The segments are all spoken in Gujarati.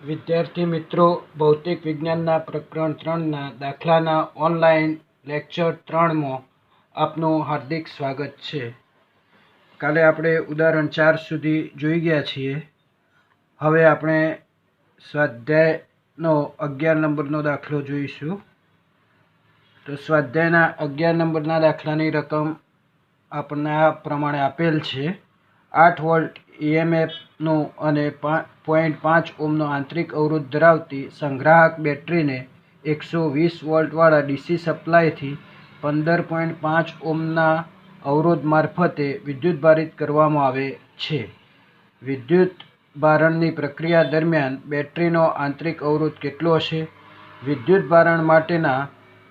વિદ્યાર્થી મિત્રો, ભૌતિક વિજ્ઞાનના પ્રકરણ 3ના દાખલાના ઓનલાઈન લેક્ચર 3માં આપનું હાર્દિક સ્વાગત છે. કાલે આપણે ઉદાહરણ 4 સુધી જોઈ ગયા છીએ. હવે આપણે સ્વાધ્યાયનો 11 નંબરનો દાખલો જોઈશું. તો સ્વાધ્યાયના 11 નંબરના દાખલાની રકમ આપણને આ પ્રમાણે આપેલ છે. 8 વોલ્ટ EMFનું અને 0.5 ઓહ્મનો આંતરિક અવરોધ ધરાવતી સંગ્રાહક બેટરીને 120 વોલ્ટવાળા DC સપ્લાયથી 15.5 ઓહ્મના અવરોધ મારફતે વિદ્યુતભારિત કરવામાં આવે છે. વિદ્યુત ભારણની પ્રક્રિયા દરમિયાન બેટરીનો આંતરિક અવરોધ કેટલો હશે? વિદ્યુત ભારણ માટેના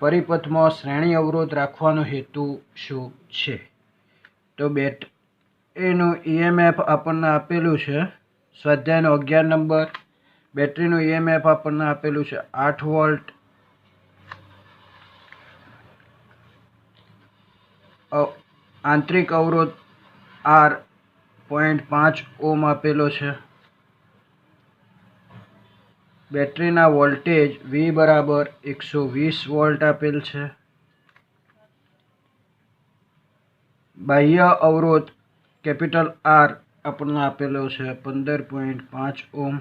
પરિપથમાં શ્રેણી અવરોધ રાખવાનો હેતુ શું છે? તો બેટરીનું EMF આપણને આપેલું છે. સ્વાધ્યાયનો 11 નંબર. બેટરીનું EMF આપણને આપેલું છે 8 વોલ્ટ. આંતરિક અવરોધ R 0.5 ઓહ્મ આપેલો છે. બેટરીના વોલ્ટેજ V બરાબર 120 વોલ્ટ આપેલ છે. બાહ્ય અવરોધ કેપિટલ R આપણને આપેલો છે 15.5 ઓહ્મ.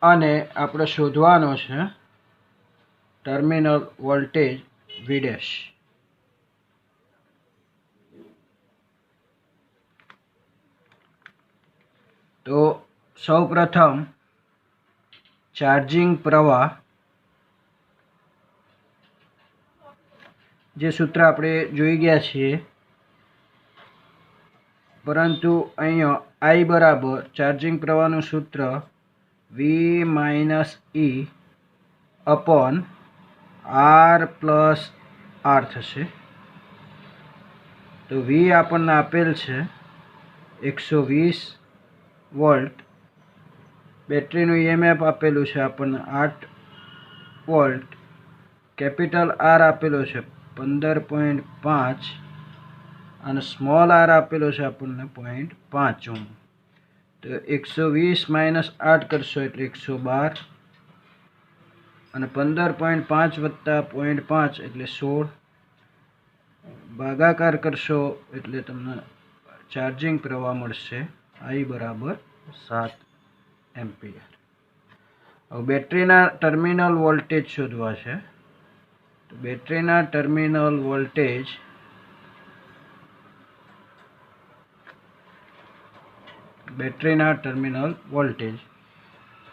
અને આપણે શોધવાનો છે ટર્મિનલ વોલ્ટેજ V'. તો સૌપ્રથમ ચાર્જિંગ પ્રવાહ, જે સૂત્ર આપણે જોઈ ગયા છીએ, પરંતુ અહીંયા I બરાબર ચાર્જિંગ પ્રવાહનું સૂત્ર V - E upon R plus R થશે. તો V આપણને આપેલ છે 120 વોલ્ટ. બેટરીનું EMF આપેલું છે આપણને 8 વોલ્ટ. કેપિટલ R આપેલો છે 15.5 અને સ્મોલ r આપેલો છે આપણને 0.5 ઓહ્મ. તો 120 - 8 કરશો એટલે 112 અને 15.5 વત્તા 0.5 એટલે 16. ભાગાકાર કરશો એટલે તમને ચાર્જિંગ પ્રવાહ મળશે I બરાબર 7 એમ્પિયર. હવે બેટરીના ટર્મિનલ વોલ્ટેજ શોધવા છે. તો બેટરીના ટર્મિનલ વોલ્ટેજ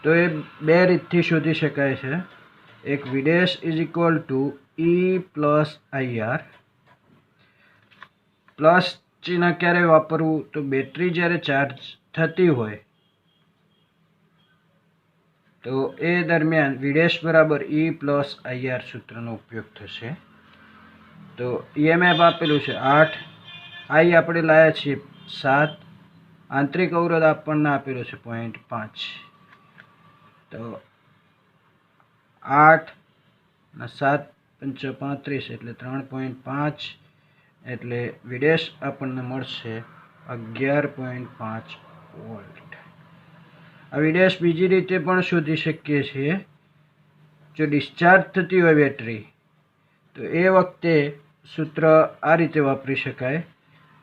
તો એ બે રીતથી શોધી શકાય છે. એક V' = E plus IR. Plus ચિહ્ન ક્યારે વાપરવું? તો બેટરી જ્યારે ચાર્જ થતી હોય તો એ દરમિયાન V' બરાબર E પ્લસ IR સૂત્રનો ઉપયોગ થશે. તો EMF આપેલું છે 8, I આપણે લાવ્યા છીએ 7, આંતરિક અવરોધ આપણને આપેલો છે 0.5. તો 8 અને 7 × 35 એટલે 3.5 એટલે V' આપણને મળશે 11.5 વોલ્ટ. આ V' બીજી રીતે પણ શોધી શકીએ છીએ. જો ડિસ્ચાર્જ થતી હોય બેટરી તો એ વખતે સૂત્ર આ રીતે વાપરી શકાય.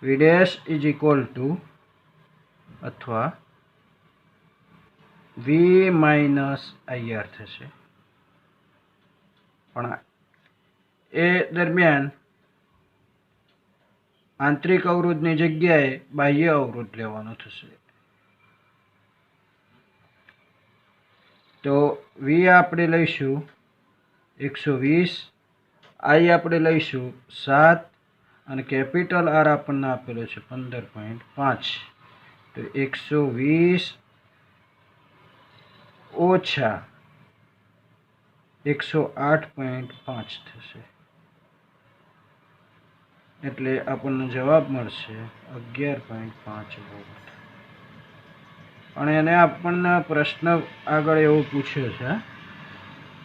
V' અથવા V - IR થશે. પણ એ દરમિયાન આંતરિક અવરોધની જગ્યાએ બાહ્ય અવરોધ લેવાનો થશે. તો V આપણે લઈશું 120, I આપણે લઈશું 7 અને કેપિટલ R આપણને આપેલો છે 15.5. તો 120 ઓછા 108.5 થશે. એટલે આપણને જવાબ મળશે 11.5 વોલ્ટ. અને એને આપણને પ્રશ્ન આગળ એવો પૂછ્યો છે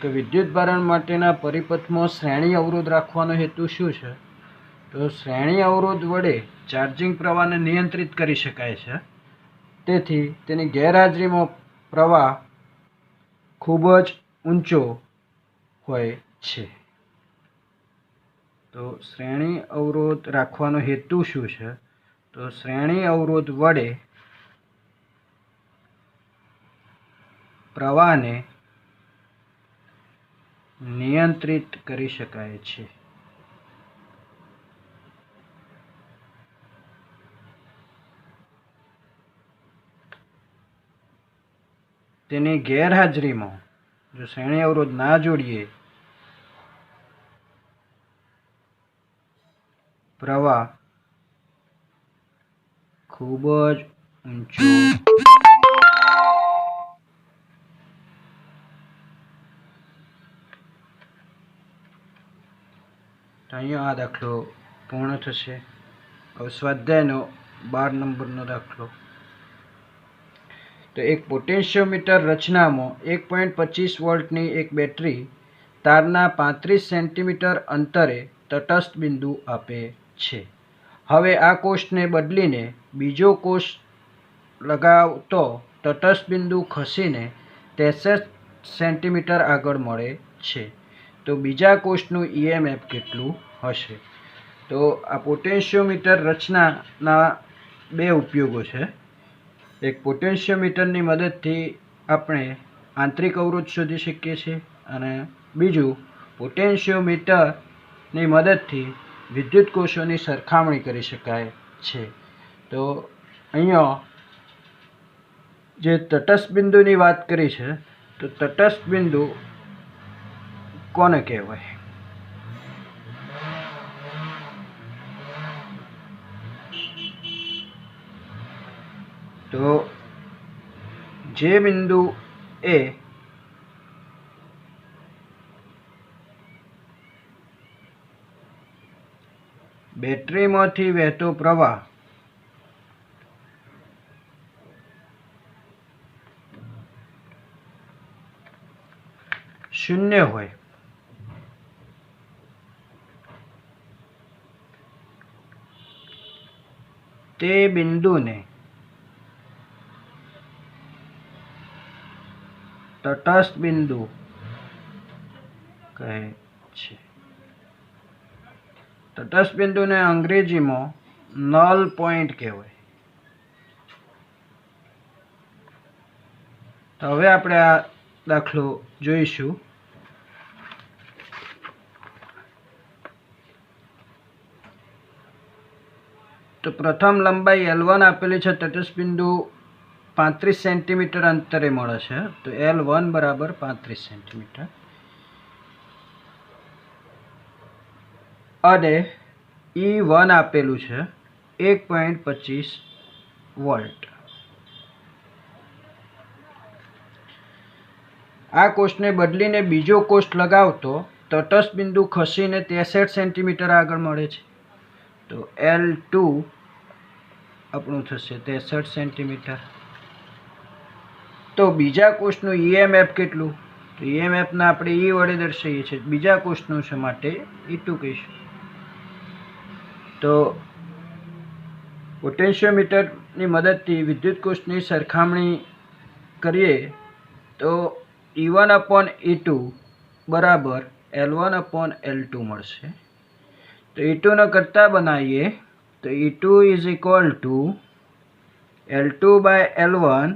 કે વિદ્યુત ભારણ માટેના પરિપથમાં શ્રેણી અવરોધ રાખવાનો હેતુ શું છે? તો શ્રેણી અવરોધ વડે ચાર્જિંગ પ્રવાહને નિયંત્રિત કરી શકાય છે. તેથી તેની ગેરહાજરીમાં પ્રવાહ ખૂબ જ ઊંચો હોય છે. તો શ્રેણી અવરોધ રાખવાનો હેતુ શું છે? તો શ્રેણી અવરોધ વડે પ્રવાહને નિયંત્રિત કરી શકાય છે. તેની ગેરહાજરીમાં જો શ્રેણી અવરોધ ના જોડીએ પ્રવાહ ખૂબ જ ઊંચો તો અહીંયા આ દાખલો પૂર્ણ થશે. હવે સ્વાધ્યાયનો 12 નંબરનો દાખલો. તો એક પોટેન્શિયોમીટર રચનામાં 1.25 વોલ્ટની એક બેટરી તારના 35 સેન્ટીમીટર અંતરે તટસ્થ બિંદુ આપે છે. હવે આ કોષને બદલીને બીજો કોષ લગાવતો તટસ્થ બિંદુ ખસીને 63 સેન્ટીમીટર આગળ મળે છે. તો બીજા કોષનું EMF કેટલું હશે? તો આ પોટેન્શિયોમીટર રચનાના બે ઉપયોગો છે. એક પોટેન્શિયોમીટરની મદદથી આપણે આંતરિક અવરોધ શોધી શકીએ છીએ અને બીજું પોટેન્શિયોમીટરની મદદથી વિદ્યુત કોષોની સરખામણી કરી શકાય છે. તો અહીંયા જે તટસ્થ બિંદુની વાત કરી છે, તો તટસ્થ બિંદુ કોને કહેવાય? તો જે બિંદુ એ બેટરીમાંથી વહેતો પ્રવાહ શૂન્ય હોય તે બિંદુને તટસ્થ બિંદુ કહે છે. તટસ્થ બિંદુને અંગ્રેજીમાં નલ પોઈન્ટ કહેવાય. તો હવે આપણે આ દાખલો જોઈશું. તો પ્રથમ લંબાઈ L1 આપેલી છે. તટસ્થ બિંદુ 35 સેન્ટીમીટર અંતરે મળે છે. તો L1 બરાબર 35 સેન્ટીમીટર અને E1 આપેલું છે 1.25 વોલ્ટ. આ કોષને બદલીને બીજો કોષ લગાવતો તટસ્થ બિંદુ ખસીને 63 સેન્ટીમીટર આગળ મળે છે. તો L2 આપણું થશે 63 સેન્ટીમીટર. તો બીજા કોષનું EMF કેટલું? તો EMFને આપણે E વડે દર્શાવીએ છીએ. બીજા કોષનું છે માટે E2 કહીશું. તો પોટેન્શિયોમીટરની મદદથી વિદ્યુત કોષની સરખામણી કરીએ તો E1/E2 બરાબર L1/L2 મળશે. તો E2નો કરતા બનાવીએ તો E2 is equal two L2/L1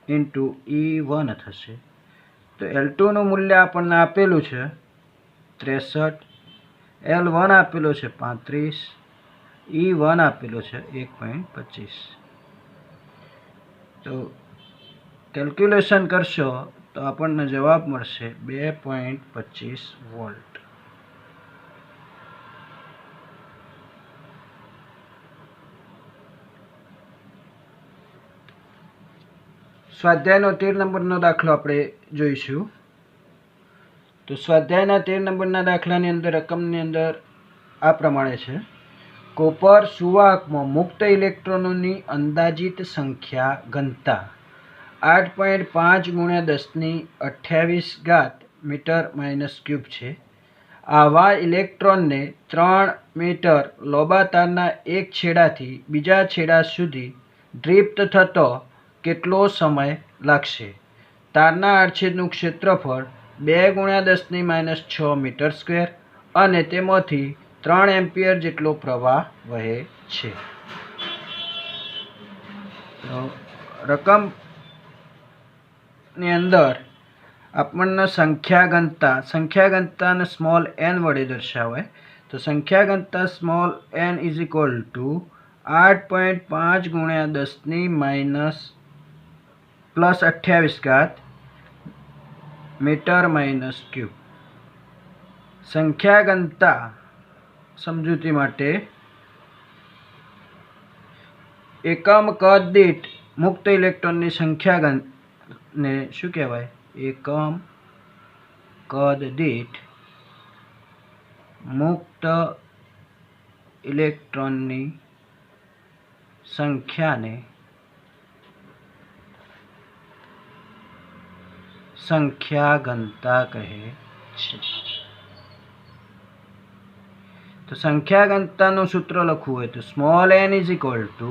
into E1 થશે. તો L2નું મૂલ્ય આપણને આપેલું છે 63, L1 આપેલો છે 35, E1 આપેલો છે 1.25. તો કેલ્ક્યુલેશન કરશો તો આપણને જવાબ મળશે 2.25 વોલ્ટ. સ્વાધ્યાયનો 13 નંબરનો દાખલો આપણે જોઈશું. તો સ્વાધ્યાયના 13 નંબરના દાખલાની અંદર રકમની અંદર આ પ્રમાણે છે. કોપર સુવાહકમાં મુક્ત ઇલેક્ટ્રોનોની અંદાજિત સંખ્યા ઘનતા 8.5 × 1028 મીટર માઇનસ ક્યુબ છે। આવા ઇલેક્ટ્રોનને 3 મીટર લાંબા તારના એક છેડાથી બીજા છેડા સુધી ડ્રિફ્ટ થતો કેટલો સમય લાગશે? તારના આડછેદનું ક્ષેત્રફળ 2 × 10⁻⁶ મીટર સ્ક્વેર અને તેમાંથી 3 એમ્પિયર જેટલો પ્રવાહ વહે છે। તો રકમની અંદર આપણને સંખ્યા ઘનતાને સ્મોલ n વડે દર્શાવાય। તો સંખ્યા ઘનતા small n is equal to 8.5 × 10⁻+28 metre minus cube. સંખ્યા ઘનતા સમજૂતી માટે એકમ કદ દીઠ મુક્ત ઇલેક્ટ્રોનની સંખ્યાને શું કહેવાય? એકમ કદ દીઠ મુક્ત ઇલેક્ટ્રોનની સંખ્યાને સંખ્યા ઘનતા કહે છે। તો સંખ્યા ઘનતાનું સૂત્ર લખવું હોય તો small n is equal two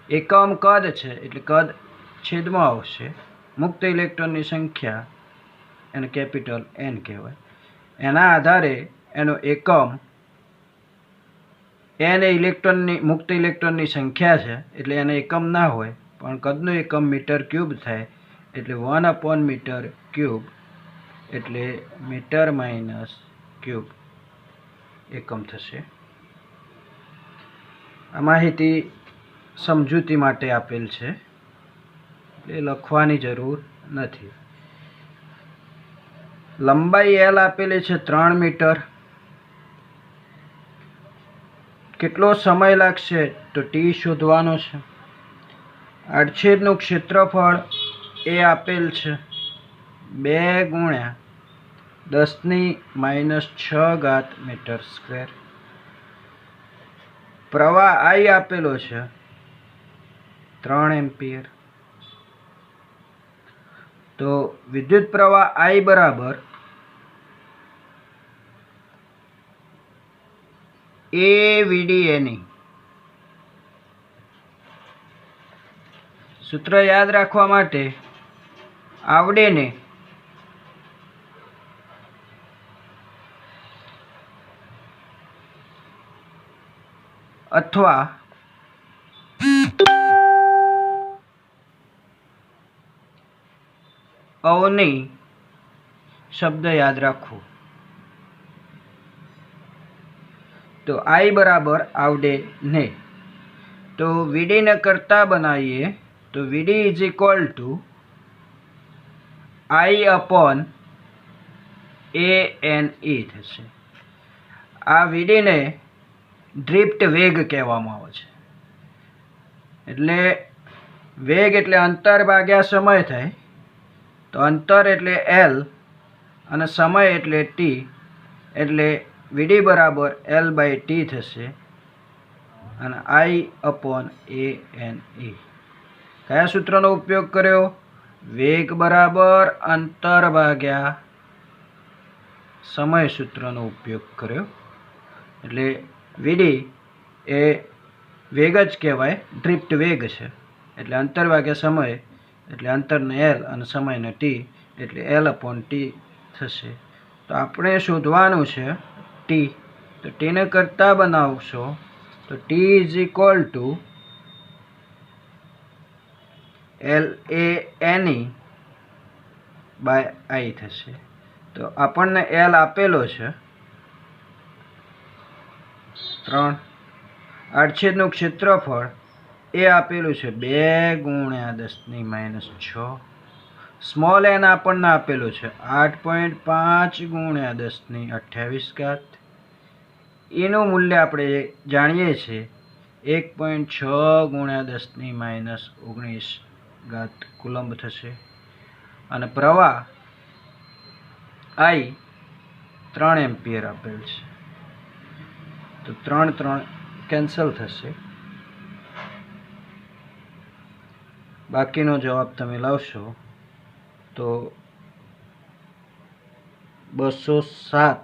એકમ કદ છે એટલે કદ છેદમાં આવશે, મુક્ત ઇલેક્ટ્રોનની સંખ્યા એને કેપિટલ n કહેવાય, એના આધારે એનો એકમ n એ મુક્ત ઇલેક્ટ્રોનની સંખ્યા છે એટલે એને એકમ ના હોય પણ કદનું એકમ મીટર ક્યુબ થાય એટલે 1/મીટર ક્યુબ એટલે મીટર માઇનસ ક્યુબ એકમ થશે। આ માહિતી સમજૂતી માટે આપેલ છે એટલે લખવાની જરૂર નથી। લંબાઈ L આપેલી છે 3 મીટર। કેટલો સમય લાગશે તો t શોધવાનો છે। આડછેદનું ક્ષેત્રફળ એ આપેલ છે 2 × 10⁻⁶ મીટર સ્ક્વેર। પ્રવાહ I આપેલો છે 3 એમ્પિયર। તો વિદ્યુત પ્રવાહ I બરાબર AVDNE। સૂત્ર યાદ રાખવા માટે આવડે ને અથવા અવની શબ્દ યાદ રાખવો। તો I બરાબર આવડે ને, તો VD ને કરતા બનાવીએ તો VD is equal two I/ANE થશે। આ VD ને ડ્રિફ્ટ વેગ કહેવામાં આવે છે, એટલે વેગ એટલે અંતર ભાગ્યા સમય થાય। તો અંતર એટલે L અને સમય એટલે T, એટલે VD બરાબર L/T થશે અને I/ANE। કયા સૂત્રનો ઉપયોગ કર્યો? વેગ બરાબર અંતર ભાગ્યા સમય સૂત્રનો ઉપયોગ કર્યો। એટલે VD એ વેગ જ કહેવાય, ડ્રિફ્ટ વેગ છે એટલે અંતર ભાગ્યા સમય એટલે અંતરને L અને સમયને T એટલે L/T થશે। તો આપણે શોધવાનું છે T। તો T ને કરતા બનાવશો તો T is equal two LANE/I થશે। તો આપણને L આપેલો છે 3, આડછેદનું ક્ષેત્રફળ એ આપેલું છે 2 × 10⁻⁶, સ્મોલ n આપણને આપેલું છે 8.5 × 10⁻28, એનું મૂલ્ય આપણે જાણીએ છીએ 1.6 × 10⁻⁹ કુલંબ થશે અને પ્રવાહ I 3 એમ્પિયર આપેલ છે। તો 3 કેન્સલ થશે, બાકીનો જવાબ તમે લાવશો તો 207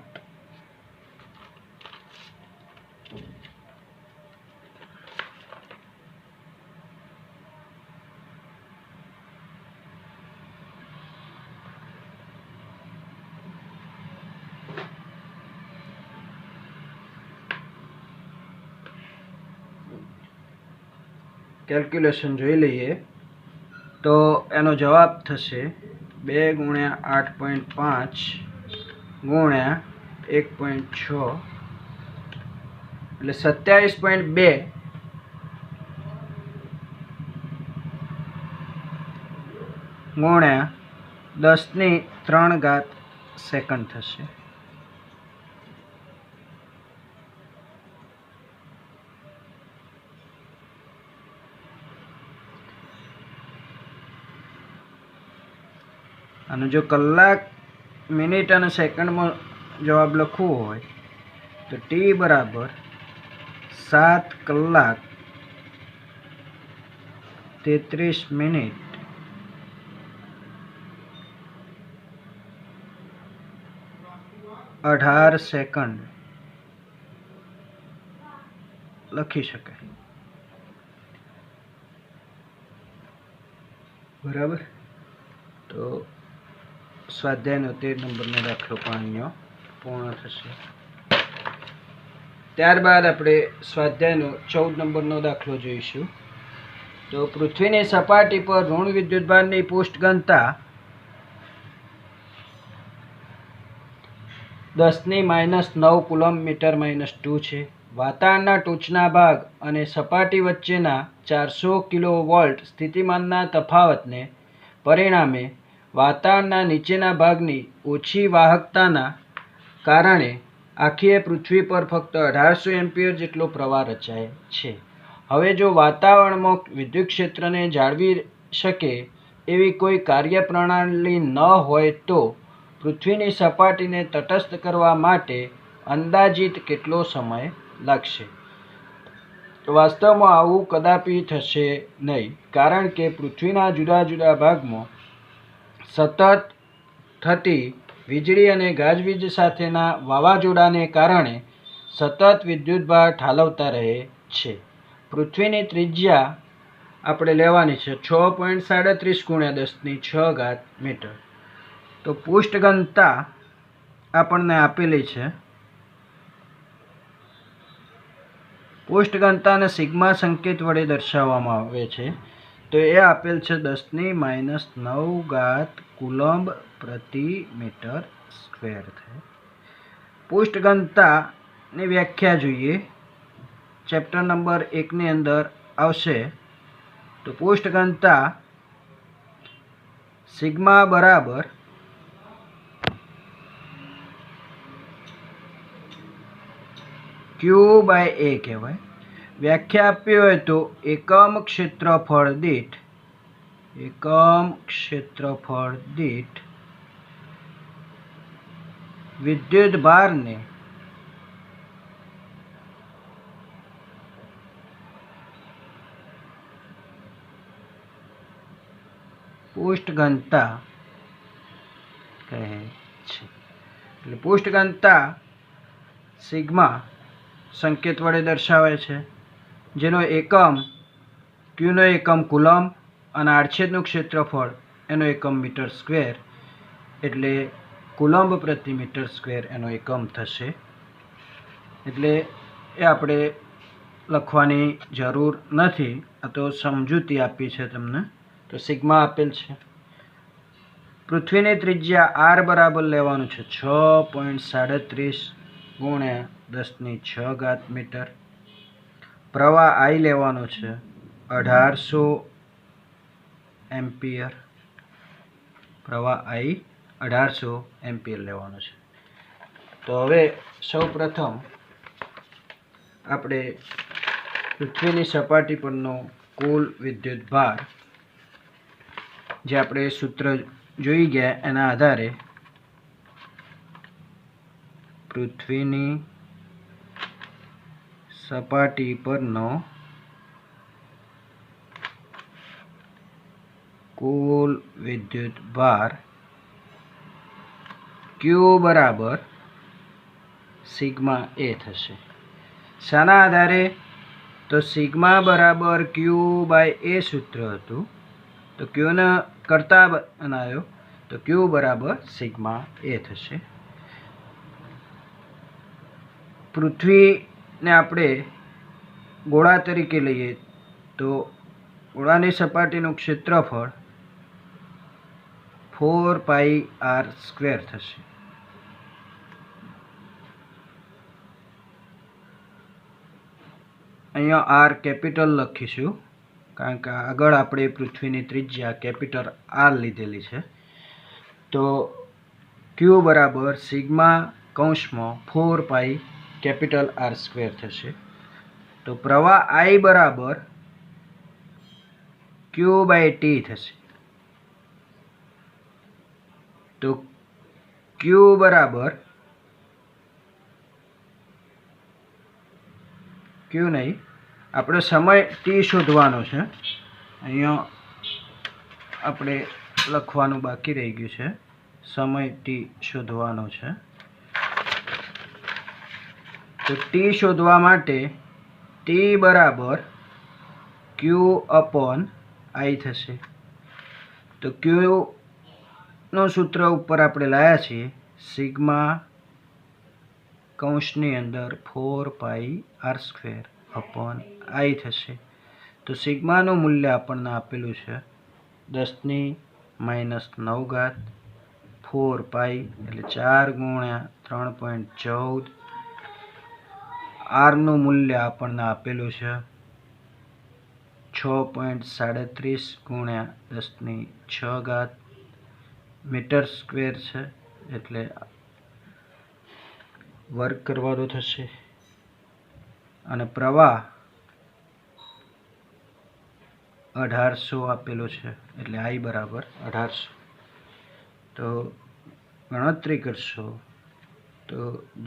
કેલ્ક્યુલેશન જોઈ લઈએ તો એનો જવાબ થશે 2 × 8.5 ગુણ્યા 1.6 એટલે 27.2 ગુણ્યા 10⁻³ સેકન્ડ થશે. અને જો કલાક મિનિટ અને સેકન્ડમાં જવાબ લખવો હોય તો t બરાબર 7 કલાક 33 મિનિટ 18 સેકન્ડ લખી શકાય. બરાબર. તો સ્વાધ્યાયનો 13 નંબરનો દાખલો પણ અહીંયા પૂર્ણ થશે. ત્યારબાદ આપણે સ્વાધ્યાયનો 14 નંબરનો દાખલો જોઈશું. તો પૃથ્વીની સપાટી પર ઋણ વિદ્યુતભારની પુષ્ઠ ઘનતા 10⁻⁹ કુલમ્બ મીટર -2 છે. વાતાવરણના ટોચના ભાગ અને સપાટી વચ્ચેના 400 કિલોવોલ્ટ સ્થિતિમાનના તફાવતને પરિણામે વાતાવરણના નીચેના ભાગની ઓછી વાહકતાના કારણે આખીએ પૃથ્વી પર ફક્ત 1800 એમ્પિયર જેટલો પ્રવાહ રચાય છે. હવે જો વાતાવરણમાં વિદ્યુત ક્ષેત્રને જાળવી શકે એવી કોઈ કાર્યપ્રણાલી ન હોય તો પૃથ્વીની સપાટીને તટસ્થ કરવા માટે અંદાજિત કેટલો સમય લાગશે? વાસ્તવમાં આવું કદાપી થશે નહીં, કારણ કે પૃથ્વીના જુદા જુદા ભાગમાં સતત થતી વીજળી અને ગાજવીજ સાથેના વાવાઝોડાને કારણે સતત વિદ્યુતભાર ઠાલવતા રહે છે. પૃથ્વીની ત્રિજ્યા આપણે લેવાની છે 6.37 × 10⁶ મીટર. તો પુષ્ઠ ઘનતા આપણને આપેલી છે. પુષ્ઠ ઘનતાને સિગ્મા સંકેત વડે દર્શાવવામાં આવે છે. તો એ આપેલ છે 10⁻⁹ કુલમ્બ પ્રતિ મીટર સ્ક્વેર થાય. પુષ્ઠ ઘનતાની વ્યાખ્યા જોઈએ. ચેપ્ટર નંબર 1ની અંદર આવશે. તો પુષ્ઠ ઘનતા સિગ્મા બરાબર Q/A કહેવાય. વ્યાખ્યા આપવી હોય તો એકમ ક્ષેત્રફળ દીઠ વિદ્યુત ભારને પુષ્ઠ ઘનતા કહે છે. એટલે પુષ્ઠ ઘનતા સિગ્મા સંકેત વડે દર્શાવે છે, જેનો એકમ ક્યુનો એકમ કુલમ્બ અને આડછેદનું ક્ષેત્રફળ એનો એકમ મીટર સ્ક્વેર, એટલે કુલમ્બ પ્રતિ મીટર સ્ક્વેર એનો એકમ થશે. એટલે એ આપણે લખવાની જરૂર નથી, આ તો સમજૂતી આપી છે તમને. તો સિગ્મા આપેલ છે. પૃથ્વીની ત્રિજ્યા r બરાબર લેવાનું છે 6.37 × 10⁶ મીટર. પ્રવાહ I લેવાનો છે 1800 એમ્પિયર. પ્રવાહ I 1800 એમ્પિયર લેવાનો છે. તો હવે સૌ પ્રથમ આપણે પૃથ્વીની સપાટી પરનો કુલ વિદ્યુત ભાર જે આપણે સૂત્ર જોઈ ગયા એના આધારે પૃથ્વીની સપાટી પરનો કુલ વિદ્યુત ભાર ક્યુ બરાબર સિગ્મા એ થશે. શાના આધારે? તો સિગ્મા બરાબર ક્યુ બાય એ સૂત્ર હતું, તો ક્યુને કરતા બનાવ્યો, તો ક્યુ બરાબર સિગ્મા એ થશે. પૃથ્વીને આપણે ગોળા તરીકે લઈએ તો ગોળાની સપાટીનું ક્ષેત્રફળ 4πr² થશે. અહીંયા આર કેપિટલ લખીશું કારણ કે આગળ આપણે પૃથ્વીની ત્રિજ્યા કેપિટલ આર લીધેલી છે. તો ક્યુ બરાબર સિગ્મા કૌંસમાં 4πr² થશે. તો પ્રવાહ I બરાબર ક્યુ બાય ટી થશે. તો ક્યુ બરાબર ક્યુ નહીં, આપણે સમય ટી શોધવાનો છે. અહીંયા આપણે લખવાનું બાકી રહી ગયું છે, સમય ટી શોધવાનો છે. તો ટી શોધવા માટે ટી બરાબર ક્યુ અપોન આઈ થશે. તો ક્યુનું સૂત્ર ઉપર આપણે લાવ્યા છીએ, સિગ્મા કૌંસની અંદર 4πr² અપોન આઈ થશે. તો સિગ્માનું મૂલ્ય આપણને આપેલું છે 10⁻⁹ 4π એટલે 4 × 3.14. આરનું મૂલ્ય આપણને આપેલું છે 6.37 × 10⁶ મીટર સ્ક્વેર છે, એટલે વર્ગ કરવાનો થશે. અને પ્રવાહ 1800 આપેલો છે, એટલે I બરાબર 1800. તો ગણતરી કરશો તો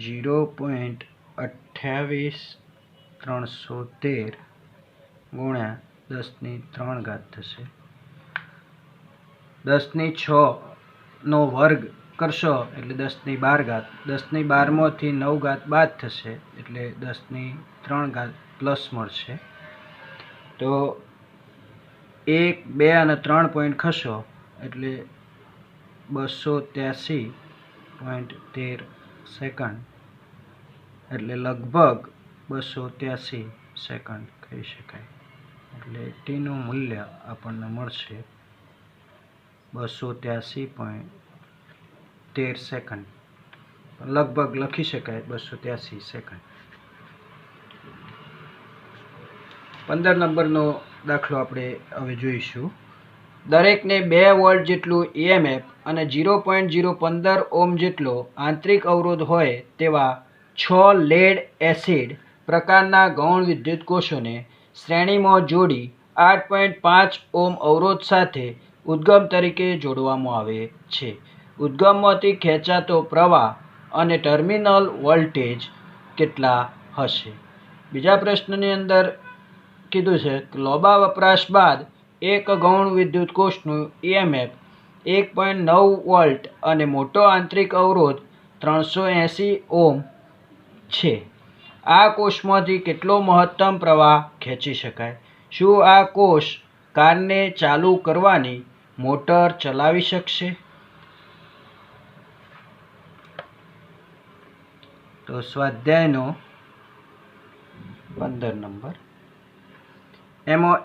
0.28313 × 10⁻³ થશે. 10⁶ નો વર્ગ કરશો એટલે 10⁻12. 10⁻12માંથી 9 બાદ થશે એટલે 10⁻³ પ્લસ મળશે. તો 1, 2 અને 3 પોઈન્ટ ખસો એટલે 283.13 સેકન્ડ, એટલે લગભગ 283 સેકન્ડ કહી શકાય. એટલે ટીનું મૂલ્ય આપણને મળશે 283.13 સેકન્ડ, લગભગ લખી શકાય 283 સેકન્ડ. 15 નંબરનો દાખલો આપણે હવે જોઈશું. દરેકને 2 વોલ્ટ જેટલું EMF અને 0.015 ઓહ્મ જેટલો આંતરિક અવરોધ હોય તેવા 6 લેડ એસિડ પ્રકારના ગૌણ વિદ્યુત કોષોને શ્રેણીમાં જોડી 8.5 ઓહ્મ અવરોધ સાથે ઉદ્ગમ તરીકે જોડવામાં આવે છે. ઉદ્ગમમાંથી ખેંચાતો પ્રવાહ અને ટર્મિનલ વોલ્ટેજ કેટલા હશે? બીજા પ્રશ્નની અંદર કીધું છે કે લોબા વપરાશ બાદ એક ગૌણ વિદ્યુત કોષનું EMF 1.9 વોલ્ટ અને મોટો આંતરિક અવરોધ 380 ઓહ્મ છે. આ કોષમાંથી કેટલો મહત્તમ પ્રવાહ ખેંચી શકાય? શું આ કોષ કારને ચાલુ કરવાની મોટર ચલાવી શકશે? તો સ્વાધ્યાયનો 15 નંબર, એમાં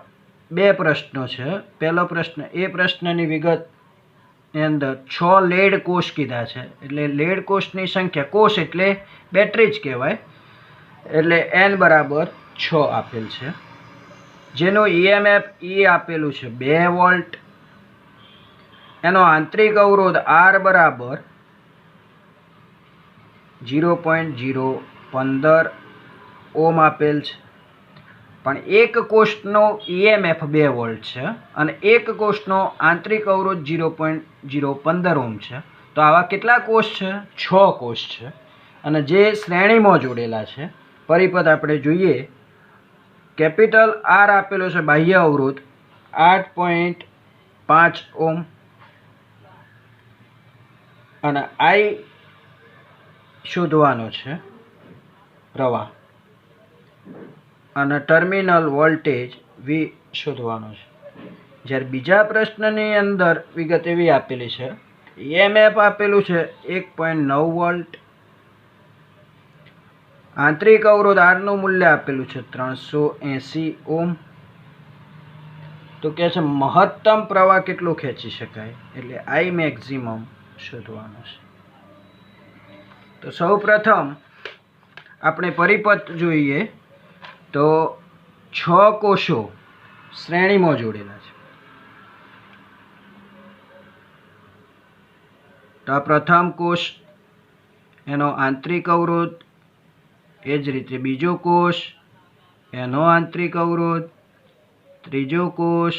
2 પ્રશ્નો છે. પહેલો પ્રશ્ન, એ પ્રશ્નની વિગતની અંદર 6 લેડ કોષ કીધા છે, એટલે લેડ કોષની સંખ્યા, કોષ એટલે બેટરી જ કહેવાય, એટલે N બરાબર 6 આપેલ છે. જેનું EMF E આપેલું છે 2 વોલ્ટ. એનો આંતરિક અવરોધ R બરાબર 0.015 ઓહ્મ આપેલ છે. પણ એક કોષનો EMF 2 વોલ્ટ છે અને એક કોષનો આંતરિક અવરોધ 0.015 ઓહ્મ છે. તો આવા કેટલા કોષ છે? 6 કોષ છે, અને જે શ્રેણીમાં જોડેલા છે. પરિપથ આપણે જોઈએ, કેપિટલ R આપેલો છે બાહ્ય અવરોધ 8.5 ઓહ્મ, અને I શોધવાનો છે પ્રવાહ અને ટર્મિનલ વોલ્ટેજ વી શોધવાનો છે. જ્યારે બીજા પ્રશ્નની અંદર વિગત એવી આપેલી છે, EMF આપેલું છે 1.9 વોલ્ટ, આંતરિક અવરોધ R નું મૂલ્ય આપેલું છે 380 ઓમ. તો કે છે મહત્તમ પ્રવાહ કેટલો ખેંચી શકાય, એટલે I મેક્સિમમ શોધવાનો છે. તો સૌ પ્રથમ આપણે પરિપથ જોઈએ તો 6 કોષો શ્રેણીમાં જોડેલા છે. તો આ પ્રથમ કોષ એનો આંતરિક અવરોધ, એ જ રીતે બીજો કોષ એનો આંતરિક અવરોધ, ત્રીજો કોષ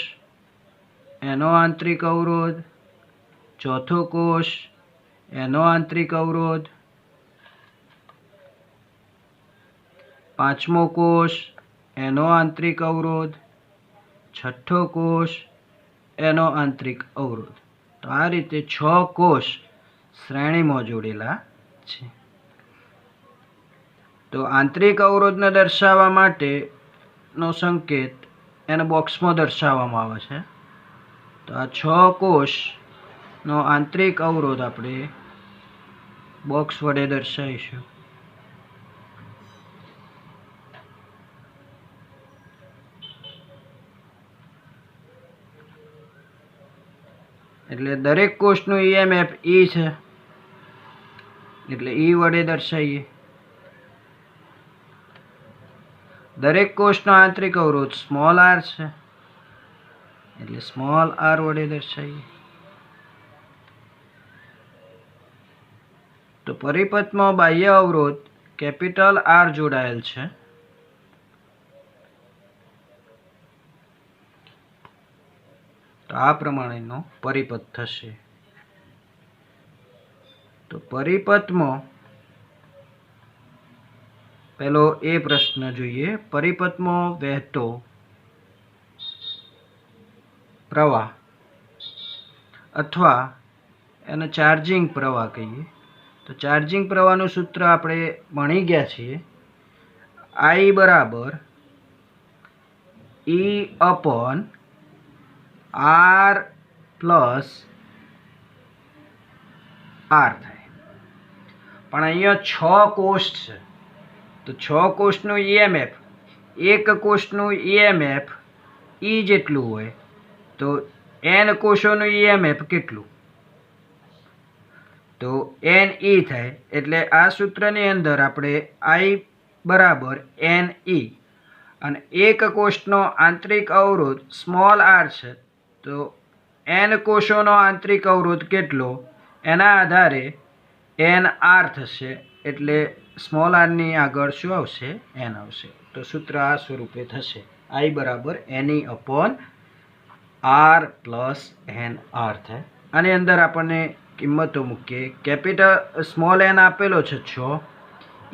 એનો આંતરિક અવરોધ, ચોથો કોષ એનો આંતરિક અવરોધ, પાંચમો કોષ એનો આંતરિક અવરોધ, છઠ્ઠો કોષ એનો આંતરિક અવરોધ. તો આ રીતે 6 કોષ શ્રેણીમાં જોડેલા છે. તો આંતરિક અવરોધને દર્શાવવા માટેનો સંકેત એને બોક્સમાં દર્શાવવામાં આવે છે. તો આ 6 કોષનો આંતરિક અવરોધ આપણે બોક્સ વડે દર્શાવીશું. એટલે દરેક કોષનું EMF E છે, એટલે E વડે દર્શાવીએ. દરેક કોષનો આંતરિક અવરોધ સ્મોલ r છે, એટલે સ્મોલ r વડે દર્શાવીએ. તો પરિપથમાં બાહ્ય અવરોધ કેપિટલ R જોડાયેલ છે. તો આ પ્રમાણેનો પરિપથ થશે. તો પરિપથમાં પહેલો એ પ્રશ્ન જોઈએ, પરિપથમાં વહેતો પ્રવાહ અથવા એને ચાર્જિંગ પ્રવાહ કહીએ. તો ચાર્જિંગ પ્રવાહનું સૂત્ર આપણે ભણી ગયા છીએ, I બરાબર E upon R plus R થાય. પણ અહીંયા 6 કોષ છે, તો 6 કોષનું EMF, એક કોષનું EMF E જેટલું હોય તો n કોષોનું EMF કેટલું, તો NE થાય. એટલે આ સૂત્રની અંદર આપણે I બરાબર NE અને એક કોષનો આંતરિક અવરોધ સ્મોલ r છે, તો n કોષોનો આંતરિક અવરોધ કેટલો એના આધારે NR થશે. એટલે સ્મોલ r ની આગળ શું આવશે, n આવશે. તો સૂત્ર આ સ્વરૂપે થશે, I બરાબર NE upon R plus NR થાય. આની અંદર આપણને કિંમતો મૂકીએ. કેપિટલ સ્મોલ n આપેલો છે 6,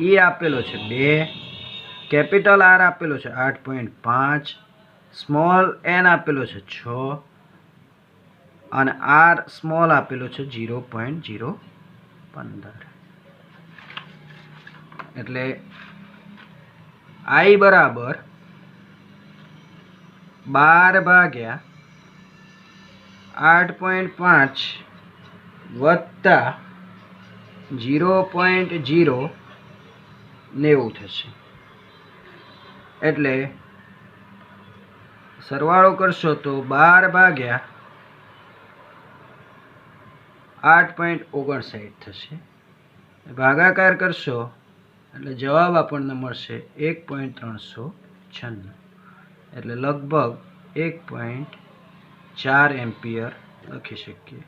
E આપેલો છે 2, કેપિટલ R આપેલો છે 8.5, સ્મોલ n આપેલો છે 6 અને R સ્મોલ આપેલો છે 0.015. એટલે I બરાબર 12 ભાગ્યા 8.5 વત્તા 0.090 થશે. એટલે સરવાળો કરશો તો 12 ભાગ્યા 8.59 થશે. ભાગાકાર કરશો એટલે જવાબ આપણને મળશે 1.396. એટલે લગભગ 1.4 એમ્પિયર લખી શકીએ.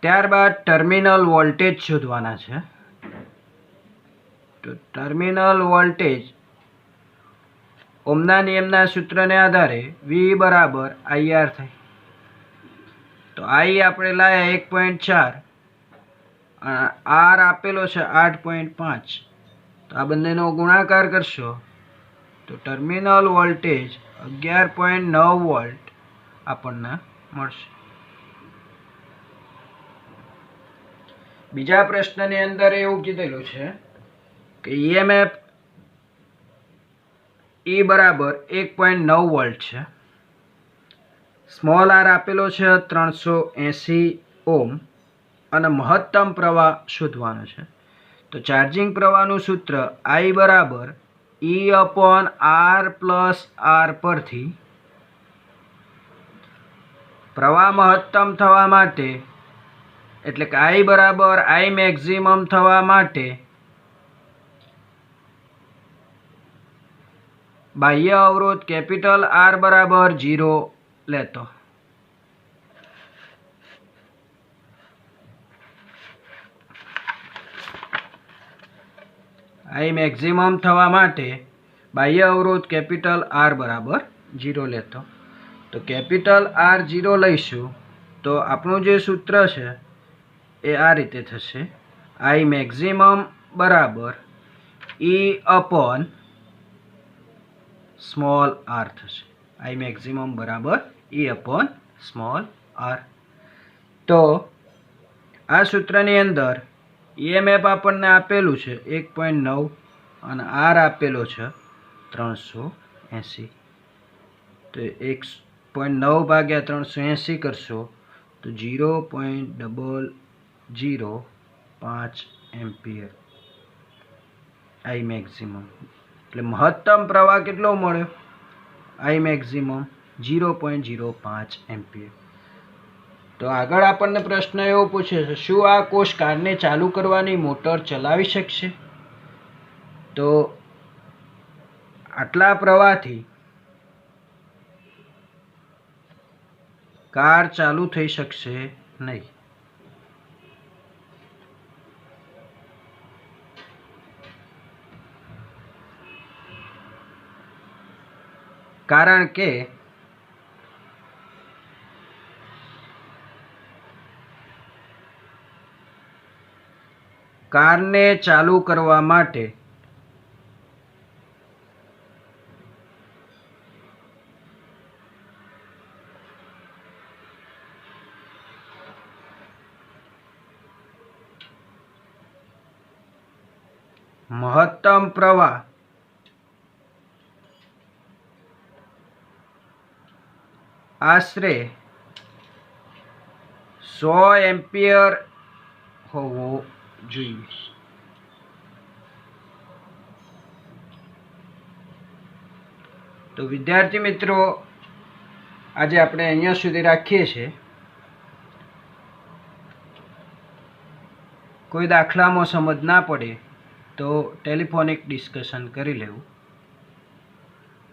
ત્યારબાદ ટર્મિનલ વોલ્ટેજ શોધવાના છે. તો ટર્મિનલ વોલ્ટેજ ઓહમના નિયમના સૂત્રને આધારે V બરાબર IR થાય. તો I આપણે લાયા 1.4, R આપેલો છે 8.5. તો આ બંનેનો ગુણાકાર કરશો તો ટર્મિનલ વોલ્ટેજ 11.9 વોલ્ટ આપણને મળશે। બીજા પ્રશ્નની અંદર એવું કીધેલું છે કે ઈએમએફ E બરાબર 1.9 વોલ્ટ છે, સ્મોલ આર આપેલો છે 380 ઓમ અને મહત્તમ પ્રવાહ શોધવાનો છે। તો ચાર્જિંગ પ્રવાહનું સૂત્ર I બરાબર E/R+R પરથી પ્રવાહ મહત્તમ થવા માટે એટલે કે I બરાબર I મેક્સિમમ થવા માટે બાહ્ય અવરોધ કેપિટલ R બરાબર 0 લેતો। I મેક્સિમમ થવા માટે બાહ્ય અવરોધ કેપિટલ R બરાબર 0 લેતો। તો કેપિટલ R 0 લઈશું તો આપણું જે સૂત્ર છે એ આ રીતે થશે, I મેક્સિમમ બરાબર E/સ્મોલ r થશે। I મેક્સિમમ બરાબર E/સ્મોલ r। તો આ સૂત્રની અંદર ઈએમએફ આપણને આપેલું છે 1.9 અને R આપેલો છે 380। તો 1.9 ભાગ્યા 380 કરશો તો 0.005 એમ્પિયર I મેક્સિમમ, એટલે મહત્તમ પ્રવાહ કેટલો મળ્યો I મેક્સિમમ 0.05 એમ્પિયર। તો આગળ આપણને પ્રશ્ન એવો પૂછે છે, શું આ કોષ કારને ચાલુ કરવાની મોટર ચલાવી શકશે? તો આટલા પ્રવાહથી કાર ચાલુ થઈ શકશે નહીં। કારણ કે કારને ચાલુ કરવા માટે મહત્તમ પ્રવાહ આશરે 100 એમ્પિયર હોવો જોઈએ। તો વિદ્યાર્થી મિત્રો આજે આપણે અહીંયા સુધી રાખીએ છીએ। કોઈ દાખલામાં સમજ ના પડે તો ટેલિફોનિક ડિસ્કશન કરી લેવું।